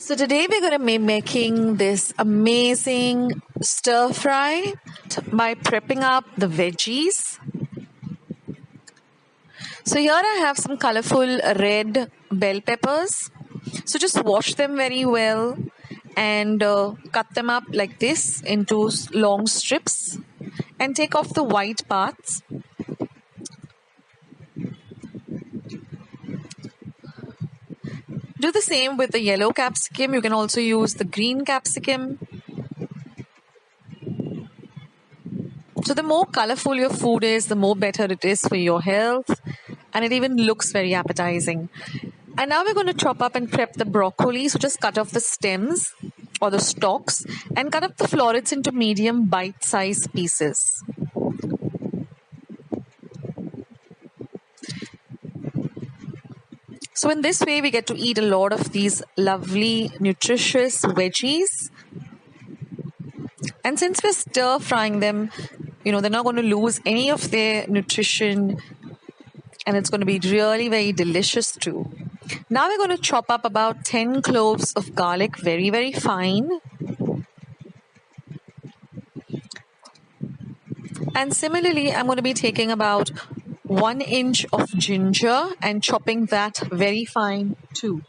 So today we're going to be making this amazing stir fry by prepping up the veggies. So here I have some colorful red bell peppers. So just wash them very well and cut them up like this into long strips and take off the white parts. Do the same with the yellow capsicum. You can also use the green capsicum. So the more colorful your food is, the more better it is for your health, and it even looks very appetizing. And now we're going to chop up and prep the broccoli. So just cut off the stems or the stalks and cut up the florets into medium bite-sized pieces. So in this way, we get to eat a lot of these lovely, nutritious veggies. And since we're stir frying them, they're not going to lose any of their nutrition, and it's going to be really very delicious too. Now we're going to chop up about 10 cloves of garlic very, very fine. And similarly, I'm going to be taking about 1 inch of ginger and chopping that very fine too.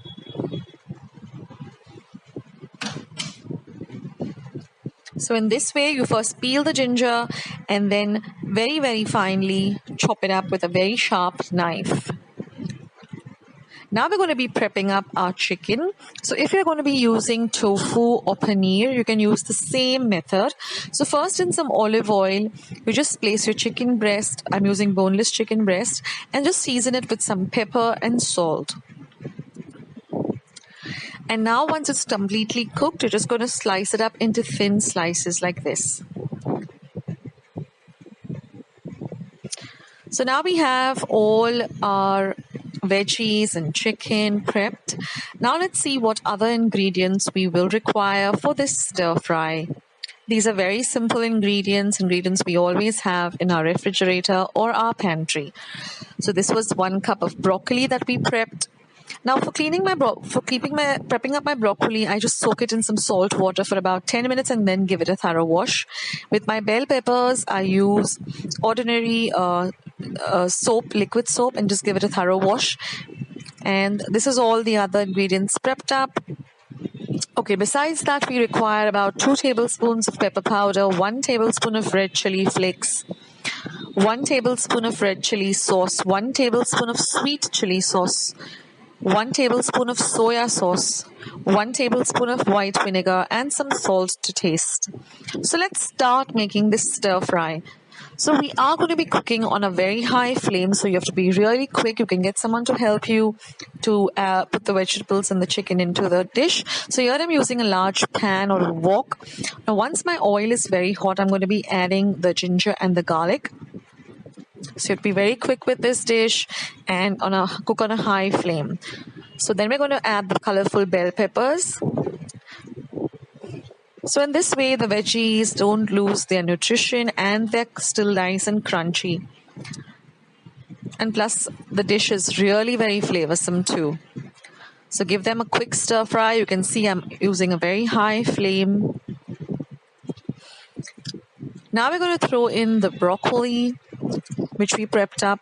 So in this way, you first peel the ginger and then very, very finely chop it up with a very sharp knife. Now we're going to be prepping up our chicken. So if you're going to be using tofu or paneer, you can use the same method. So first, in some olive oil, you just place your chicken breast. I'm using boneless chicken breast, and just season it with some pepper and salt. And now once it's completely cooked, you're just going to slice it up into thin slices like this. So now we have all our veggies and chicken prepped. Now let's see what other ingredients we will require for this stir fry. These are very simple ingredients we always have in our refrigerator or our pantry. So this was 1 cup of broccoli that we prepped. Now for prepping up my broccoli, I just soak it in some salt water for about 10 minutes and then give it a thorough wash. With my bell peppers, I use ordinary liquid soap, and just give it a thorough wash. And this is all the other ingredients prepped up. Okay, besides that, we require about 2 tablespoons of pepper powder, 1 tablespoon of red chili flakes, 1 tablespoon of red chili sauce, 1 tablespoon of sweet chili sauce, 1 tablespoon of soya sauce, 1 tablespoon of white vinegar, and some salt to taste. So let's start making this stir fry. So we are going to be cooking on a very high flame, so you have to be really quick. You can get someone to help you to put the vegetables and the chicken into the dish. So here I'm using a large pan or a wok. Now once my oil is very hot, I'm going to be adding the ginger and the garlic. So you have to be very quick with this dish and cook on a high flame. So then we're going to add the colorful bell peppers. So in this way, the veggies don't lose their nutrition and they're still nice and crunchy. And plus, the dish is really very flavorsome too. So give them a quick stir fry. You can see I'm using a very high flame. Now we're going to throw in the broccoli, which we prepped up.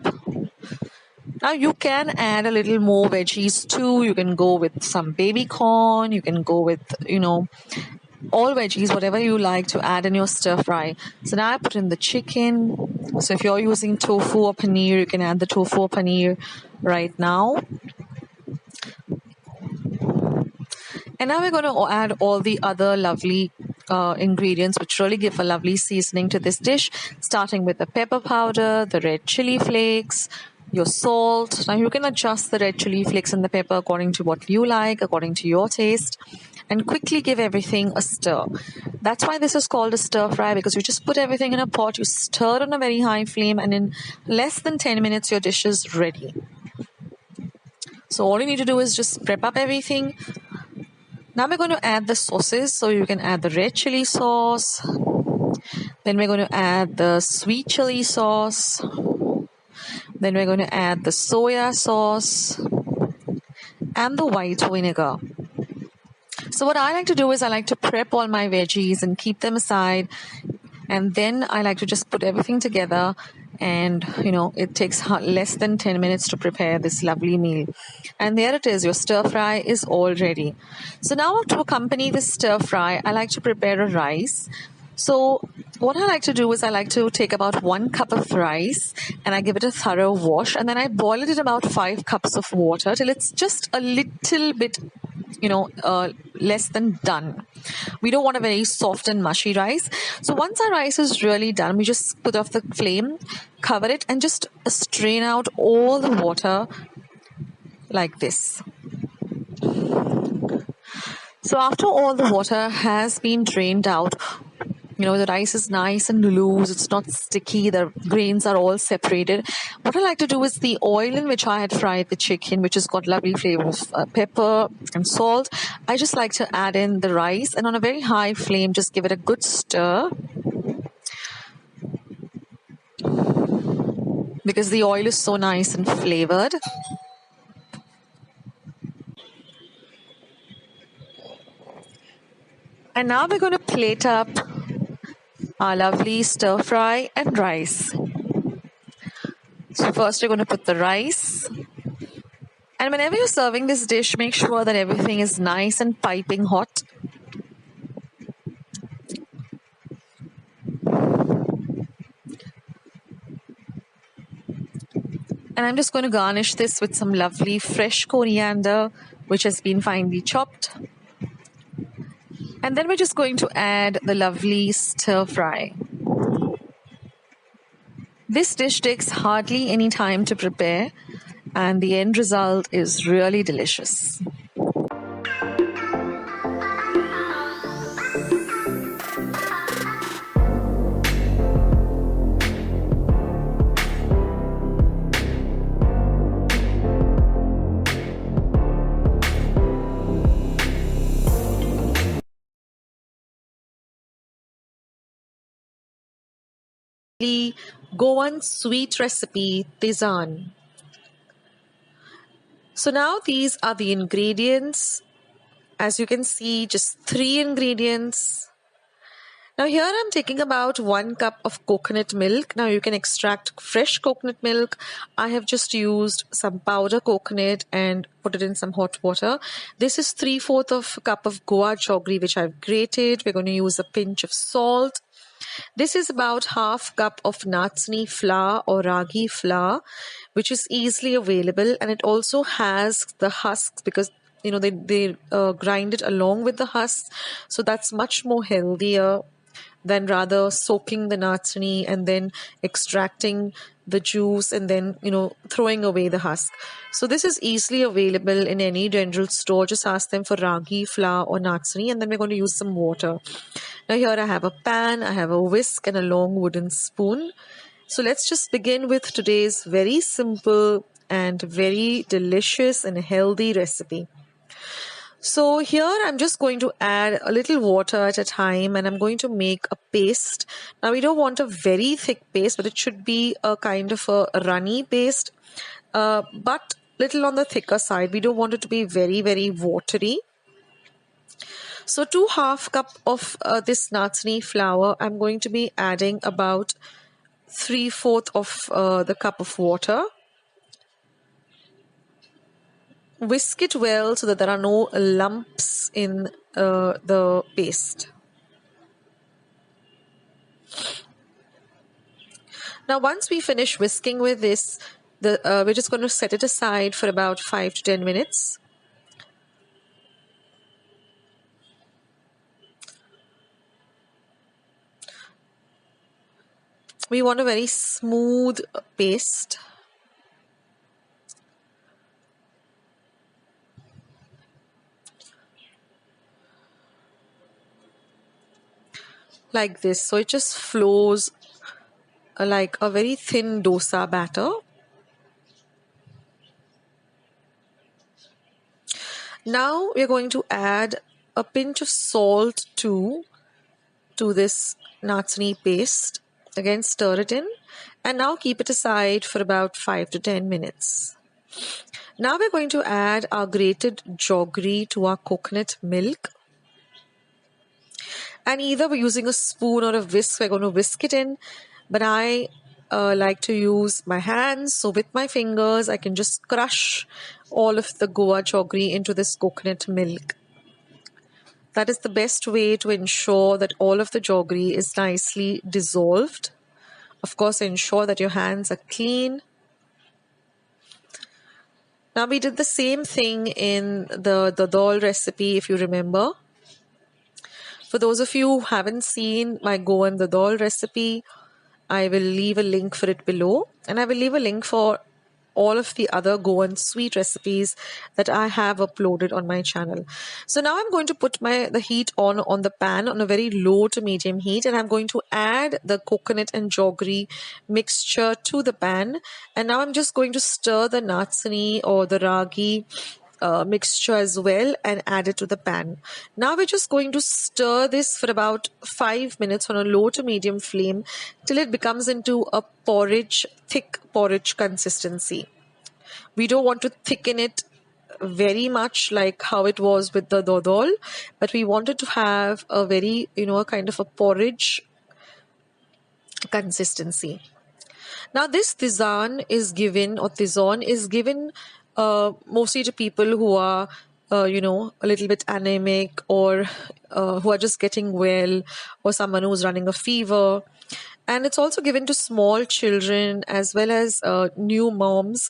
Now you can add a little more veggies too. You can go with some baby corn. You can go with, all veggies, whatever you like to add in your stir fry. So now I put in the chicken. So if you're using tofu or paneer, you can add the tofu or paneer right now. And now we're going to add all the other lovely ingredients which really give a lovely seasoning to this dish, starting with the pepper powder, the red chili flakes, your salt. Now you can adjust the red chili flakes and the pepper according to what you like, according to your taste, and quickly give everything a stir. That's why this is called a stir fry, because you just put everything in a pot, you stir it on a very high flame, and in less than 10 minutes your dish is ready. So all you need to do is just prep up everything, Now we're going to add the sauces. So you can add the red chili sauce. Then we're going to add the sweet chili sauce. Then we're going to add the soya sauce and the white vinegar. So what I like to do is I like to prep all my veggies and keep them aside. And then I like to just put everything together, and it takes less than 10 minutes to prepare this lovely meal. And there it is, your stir fry is all ready. So now to accompany this stir fry, I like to prepare a rice. So what I like to do is I like to take about 1 cup of rice and I give it a thorough wash, and then I boil it in about 5 cups of water till it's just a little bit less than done. We don't want a very soft and mushy rice. So once our rice is really done, we just put off the flame, cover it, and just strain out all the water like this. So after all the water has been drained out, the rice is nice and loose. It's not sticky. The grains are all separated. What I like to do is the oil in which I had fried the chicken, which has got lovely flavor of pepper and salt, I just like to add in the rice, and on a very high flame, just give it a good stir. Because the oil is so nice and flavored. And now we're going to plate up our lovely stir fry and rice. So first we're going to put the rice. And whenever you're serving this dish, make sure that everything is nice and piping hot. And I'm just going to garnish this with some lovely fresh coriander, which has been finely chopped. And then we're just going to add the lovely stir fry. This dish takes hardly any time to prepare, and the end result is really delicious. Goan sweet recipe, tizaan. So now these are the ingredients. As you can see, just 3 ingredients. Now here I'm taking about 1 cup of coconut milk. Now you can extract fresh coconut milk. I have just used some powder coconut and put it in some hot water. This is 3/4 of a cup of goa jaggery, which I've grated. We're going to use a pinch of salt. This is about 1/2 cup of natsni flour or ragi flour, which is easily available, and it also has the husks because they grind it along with the husks, so that's much more healthier than rather soaking the natsni and then extracting the juice and then throwing away the husk. So this is easily available in any general store. Just ask them for ragi flour or natsni, and then we're going to use some water. Now here I have a pan, I have a whisk and a long wooden spoon. So let's just begin with today's very simple and very delicious and healthy recipe. So here I'm just going to add a little water at a time, and I'm going to make a paste. Now we don't want a very thick paste, but it should be a kind of a runny paste, but little on the thicker side. We don't want it to be very, very watery. So to 1/2 cup of this natsni flour, I'm going to be adding about 3/4 of the cup of water. Whisk it well so that there are no lumps in the paste. Now once we finish whisking with this, we're just going to set it aside for about 5 to 10 minutes. We want a very smooth paste. Like this. So it just flows like a very thin dosa batter. Now we're going to add a pinch of salt too to this natsuni paste. Again, stir it in and now keep it aside for about 5 to 10 minutes. Now we're going to add our grated jaggery to our coconut milk. And either we're using a spoon or a whisk, we're going to whisk it in. But I like to use my hands. So with my fingers, I can just crush all of the Goa jaggery into this coconut milk. That is the best way to ensure that all of the jaggery is nicely dissolved. Of course, ensure that your hands are clean. Now we did the same thing in the dal recipe, if you remember. For those of you who haven't seen my Goan dal recipe, I will leave a link for it below, and I will leave a link for all of the other Goan sweet recipes that I have uploaded on my channel. So now I'm going to put the heat on the pan on a very low to medium heat, and I'm going to add the coconut and jaggery mixture to the pan. And now I'm just going to stir the natsuni or the ragi mixture as well and add it to the pan. Now we're just going to stir this for about 5 minutes on a low to medium flame till it becomes into a thick porridge consistency. We don't want to thicken it very much like how it was with the dodol, but we wanted to have a very, a kind of a porridge consistency. Now this tizaan is given mostly to people who are, a little bit anemic or who are just getting well, or someone who's running a fever. And it's also given to small children as well as new moms,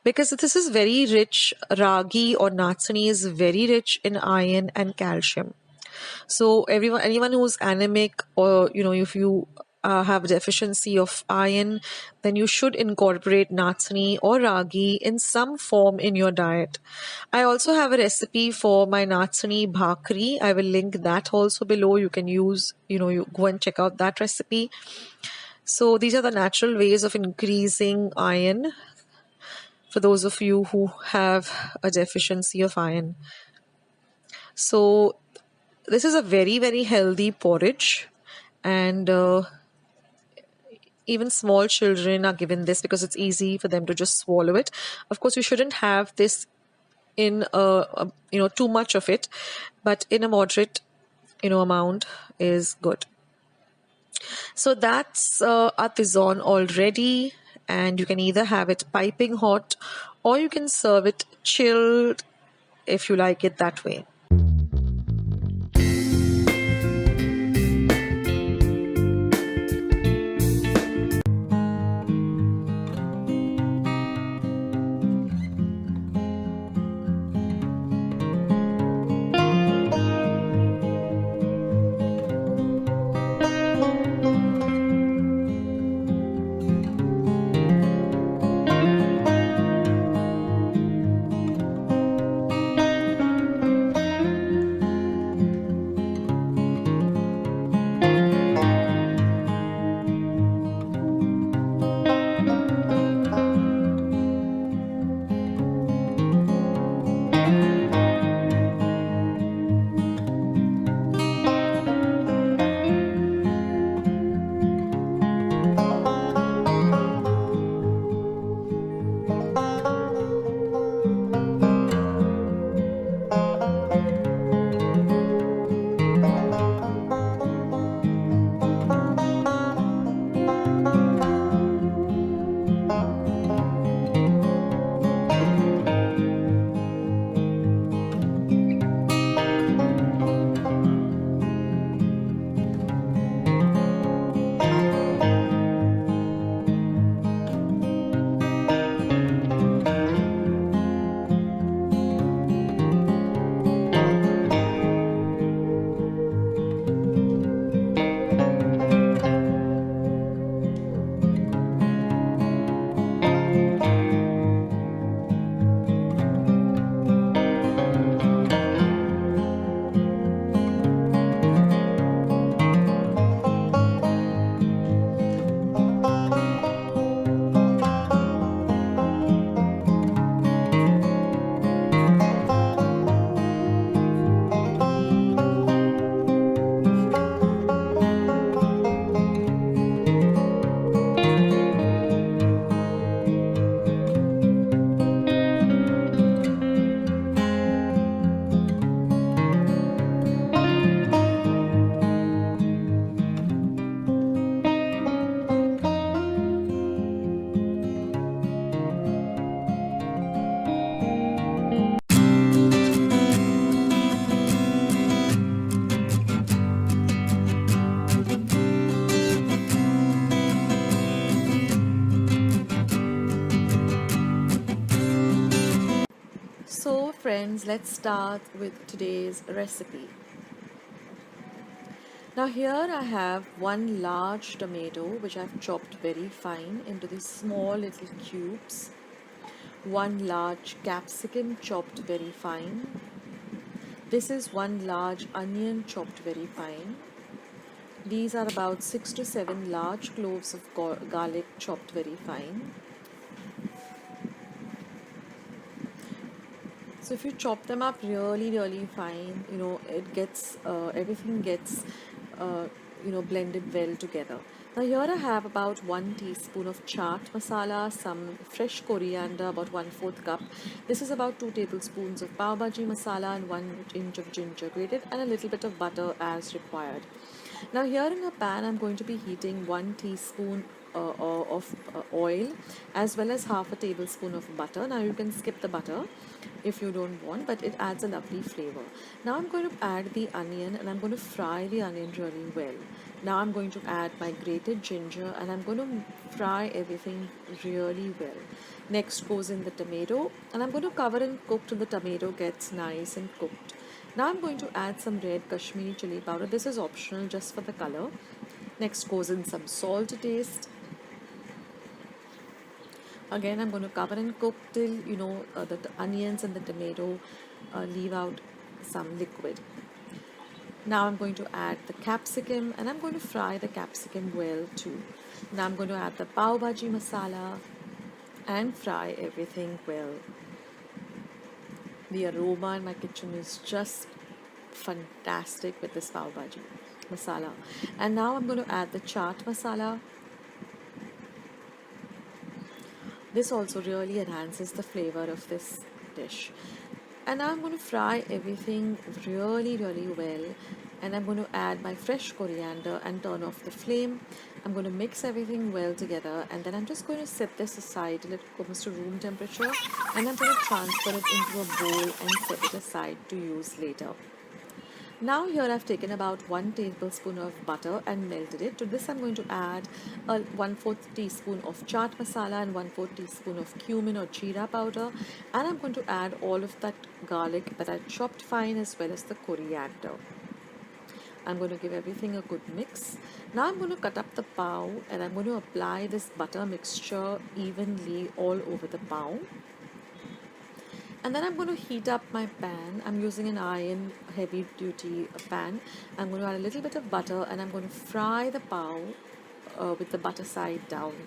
because this is very rich. Ragi or natsuni is very rich in iron and calcium. So anyone who's anemic, or if you have deficiency of iron, then you should incorporate natsuni or ragi in some form in your diet. I also have a recipe for my natsuni bhakri. I will link that also below. You can use, you go and check out that recipe. So these are the natural ways of increasing iron for those of you who have a deficiency of iron. So this is a very, very healthy porridge, and even small children are given this because it's easy for them to just swallow it. Of course, you shouldn't have this in too much of it, but in a moderate amount is good. So that's our tizaan already, and you can either have it piping hot or you can serve it chilled if you like it that way. So friends, let's start with today's recipe. Now here I have one large tomato which I've chopped very fine into these small little cubes. One large capsicum chopped very fine. This is one large onion chopped very fine. These are about 6 to 7 large cloves of garlic chopped very fine. So if you chop them up really fine, it gets everything gets blended well together. Now here I have about 1 teaspoon of chaat masala, some fresh coriander, about 1/4 cup. This is about 2 tablespoons of pav bhaji masala and 1 inch of ginger grated, and a little bit of butter as required. Now here in a pan I'm going to be heating 1 teaspoon of oil, as well as half a tablespoon of butter. Now you can skip the butter if you don't want, but it adds a lovely flavor. Now I'm going to add the onion, and I'm going to fry the onion really well. Now I'm going to add my grated ginger, and I'm going to fry everything really well. Next goes in the tomato, and I'm going to cover and cook till the tomato gets nice and cooked. Now I'm going to add some red Kashmiri chili powder. This is optional, just for the color. Next goes in some salt to taste. Again, I'm going to cover and cook till the onions and the tomato leave out some liquid. Now I'm going to add the capsicum, and I'm going to fry the capsicum well too. Now I'm going to add the pav bhaji masala and fry everything well. The aroma in my kitchen is just fantastic with this pav bhaji masala. And now I'm going to add the chaat masala. This also really enhances the flavor of this dish. And now I'm going to fry everything really well, and I'm going to add my fresh coriander and turn off the flame. I'm going to mix everything well together, and then I'm just going to set this aside till it comes to room temperature, and I'm going to transfer it into a bowl and set it aside to use later. Now here I've taken about 1 tablespoon of butter and melted it. To this I'm going to add a 1/4 teaspoon of chaat masala and 1/4 teaspoon of cumin or jeera powder, and I'm going to add all of that garlic that I chopped fine, as well as the coriander. I'm going to give everything a good mix. Now I'm going to cut up the pav, and I'm going to apply this butter mixture evenly all over the pav. And then I'm going to heat up my pan. I'm using an iron heavy duty pan. I'm going to add a little bit of butter, and I'm going to fry the pav with the butter side down.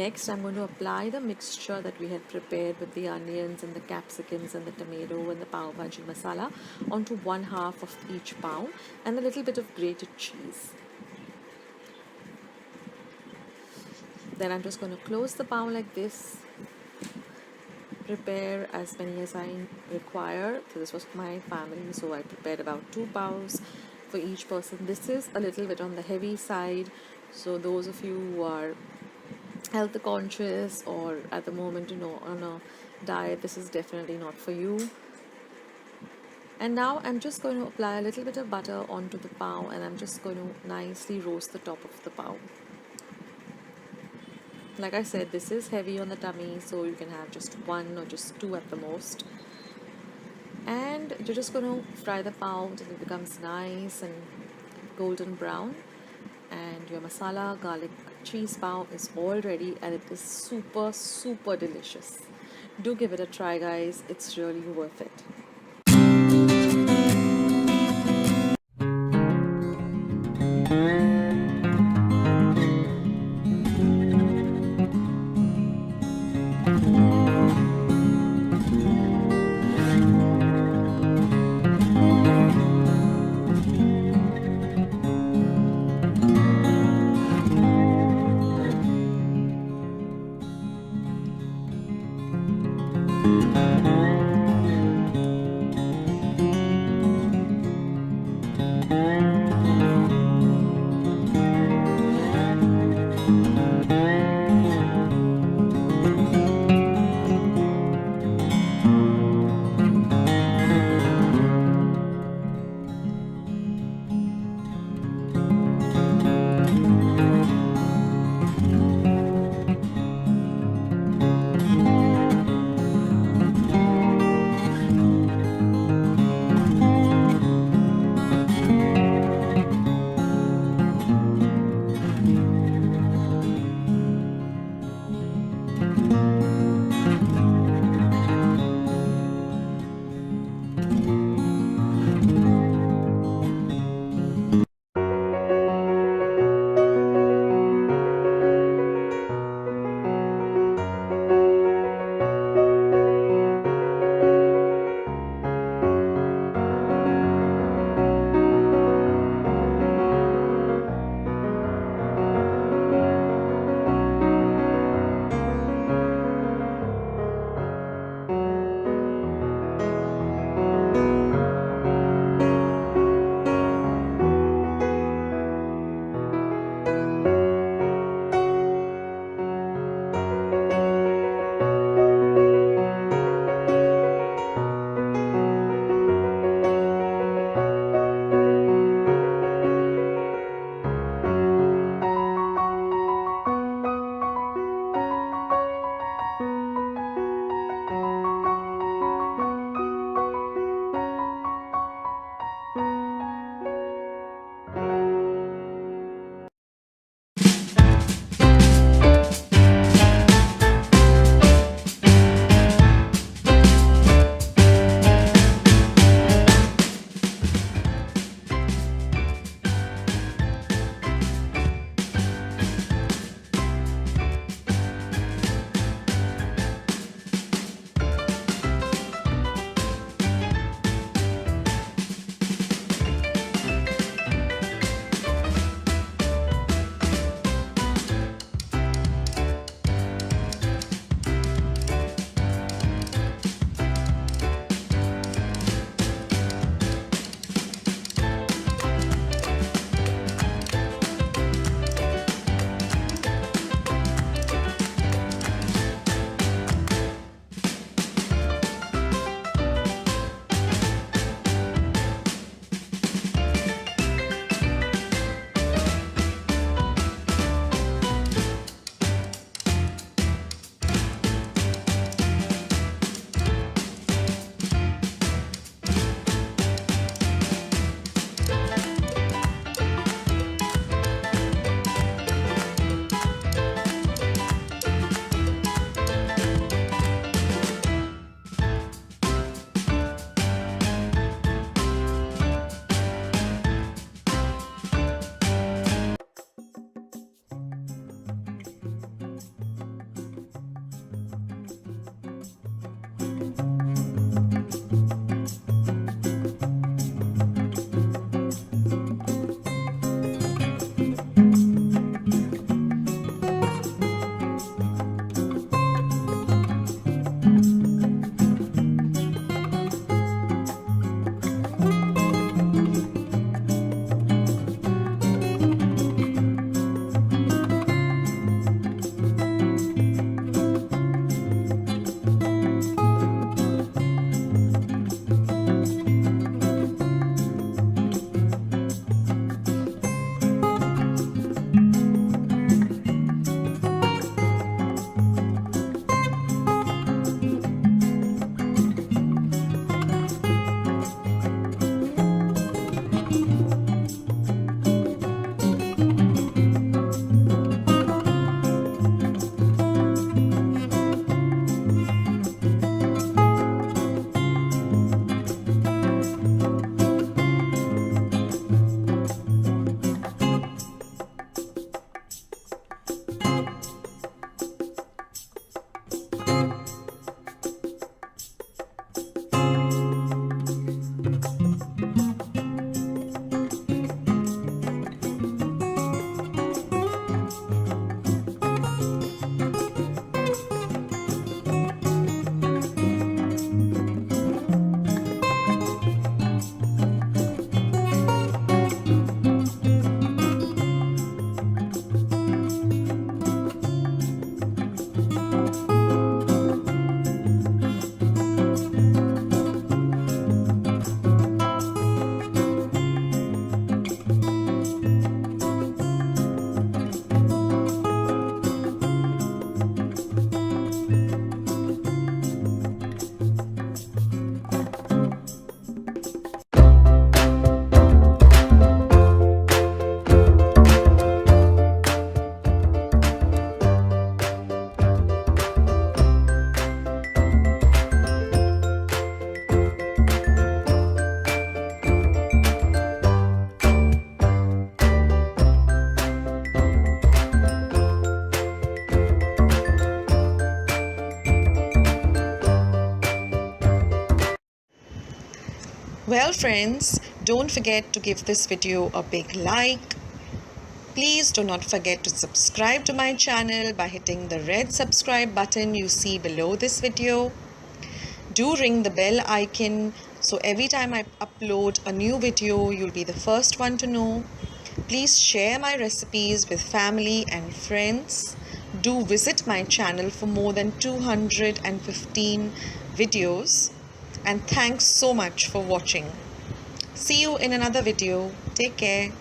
Next, I'm going to apply the mixture that we had prepared with the onions and the capsicums and the tomato and the pav bhaji masala onto 1/2 of each pav, and a little bit of grated cheese. Then I'm just going to close the pav like this. Prepare as many as I require. So this was my family, so I prepared about 2 pavs for each person. This is a little bit on the heavy side, so those of you who are health conscious or at the moment on a diet, this is definitely not for you. And now I'm just going to apply a little bit of butter onto the pav, and I'm just going to nicely roast the top of the pav. Like I said, this is heavy on the tummy, so you can have just 1 or just 2 at the most. And you're just going to fry the pav till it becomes nice and golden brown. And your masala garlic cheese pav is all ready, and it is super delicious. Do give it a try, guys. It's really worth it. Well, friends, don't forget to give this video a big like. Please do not forget to subscribe to my channel by hitting the red subscribe button you see below this video. Do ring the bell icon so every time I upload a new video, you'll be the first one to know. Please share my recipes with family and friends. Do visit my channel for more than 215 videos. And thanks so much for watching. See you in another video. Take care.